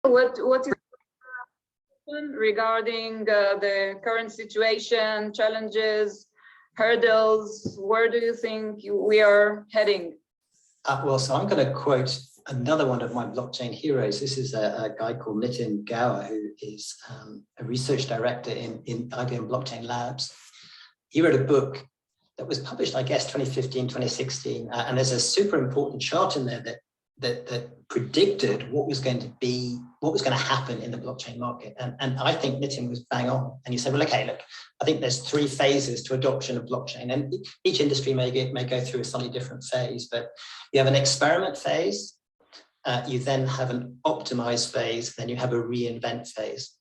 What is regarding the current situation, challenges, hurdles? Where do you think we are heading? Well, so I'm going to quote another one of my blockchain heroes. This is a guy called Nitin Gaur, who is a research director in IBM Blockchain Labs. He wrote a book that was published, I guess, 2015, 2016. And there's a super important chart in there that predicted what was going to happen in the blockchain market. And I think Nitin was bang on. And you say, well, okay, look, I think there's 3 phases to adoption of blockchain. And each industry may go through a slightly different phase, but you have an experiment phase, you then have an optimize phase, then you have a reinvent phase.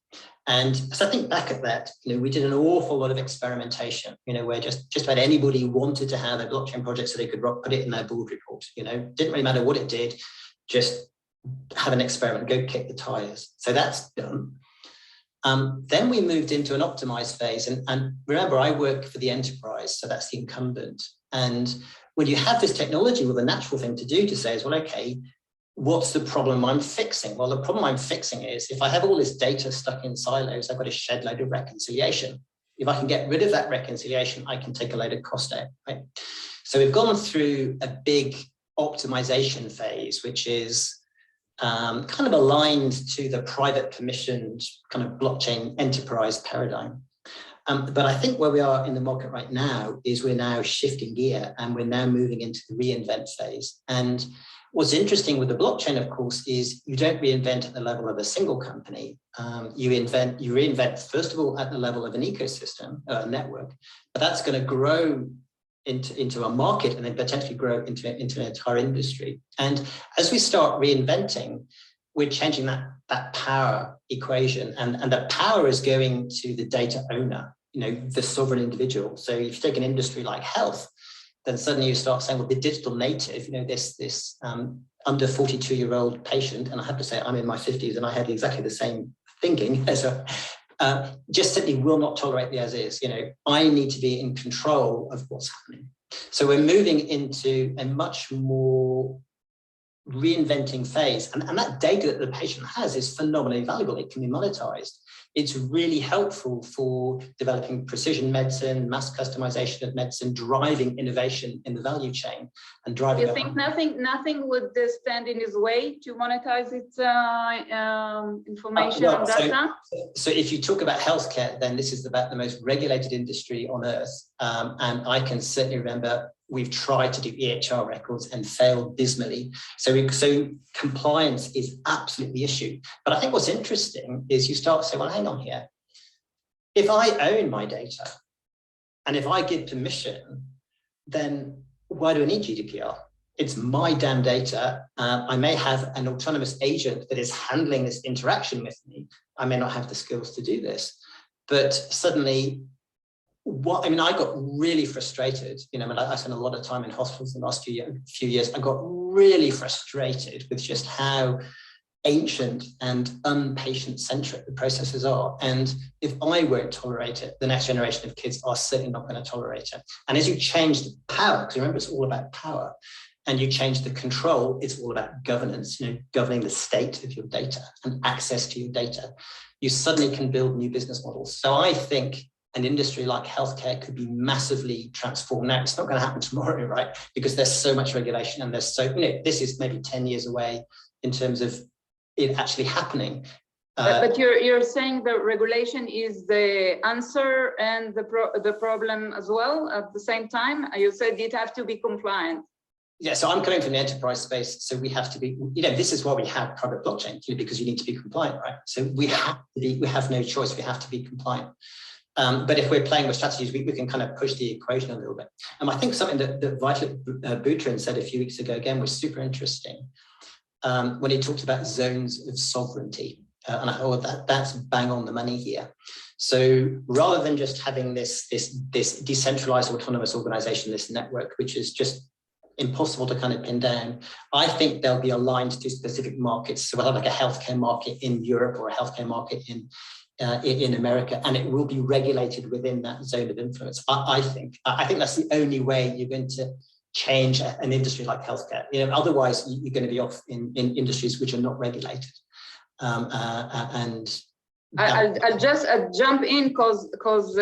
And as I think back at that, we did an awful lot of experimentation, where just about anybody wanted to have a blockchain project so they could put it in their board report. Didn't really matter what it did, just have an experiment, go kick the tires. So that's done. Then we moved into an optimized phase. And remember, I work for the enterprise, so that's the incumbent. And when you have this technology, well, the natural thing to do to say is, well, okay, what's the problem I'm fixing? Well, the problem I'm fixing is if I have all this data stuck in silos, I've got a shed load of reconciliation. If I can get rid of that reconciliation, I can take a load of cost out, right? So we've gone through a big optimization phase, which is kind of aligned to the private permissioned kind of blockchain enterprise paradigm. But I think where we are in the market right now is we're now shifting gear and we're now moving into the reinvent phase. And what's interesting with the blockchain, of course, is you don't reinvent at the level of a single company. You reinvent, first of all, at the level of an ecosystem, a network, but that's going to grow into a market and then potentially grow into an entire industry. And as we start reinventing, we're changing that power equation, and the power is going to the data owner, the sovereign individual. So if you take an industry like health, then suddenly you start saying, well, the digital native, this under 42-year-old patient, and I have to say I'm in my 50s and I had exactly the same thinking as just simply will not tolerate the as is. I need to be in control of what's happening. So we're moving into a much more reinventing phase, and that data that the patient has is phenomenally valuable. It can be monetized. It's really helpful for developing precision medicine, mass customization of medicine, driving innovation in the value chain, and driving. You think nothing would stand in his way to monetize its information and data? So if you talk about healthcare, then this is about the most regulated industry on earth, and I can certainly remember we've tried to do EHR records and failed dismally. So compliance is absolutely the issue. But I think what's interesting is you start to say, well, hang on here. If I own my data and if I give permission, then why do I need GDPR? It's my damn data. I may have an autonomous agent that is handling this interaction with me. I may not have the skills to do this, but suddenly, I got really frustrated. I spent a lot of time in hospitals in the last few years. I got really frustrated with just how ancient and unpatient-centric the processes are. And if I won't tolerate it, the next generation of kids are certainly not going to tolerate it. And as you change the power, because remember, it's all about power, and you change the control, it's all about governance, governing the state of your data and access to your data, you suddenly can build new business models. So I think an industry like healthcare could be massively transformed. Now, it's not going to happen tomorrow, right? Because there's so much regulation and there's this is maybe 10 years away in terms of it actually happening. But you're saying the regulation is the answer and the problem as well at the same time? You said it have to be compliant. Yeah, so I'm coming from the enterprise space, so we have to be, this is why we have private blockchain, because you need to be compliant, right? So we have no choice, we have to be compliant. But if we're playing with strategies, we can kind of push the equation a little bit. And I think something that Vitalik Buterin said a few weeks ago, again, was super interesting when he talked about zones of sovereignty. And I thought that's bang on the money here. So rather than just having this decentralized autonomous organization, this network, which is just impossible to kind of pin down, I think they'll be aligned to specific markets. So we'll have like a healthcare market in Europe or a healthcare market in America, and it will be regulated within that zone of influence. I think that's the only way you're going to change an industry like healthcare. Otherwise you're going to be off in industries which are not regulated. And I'll just jump in because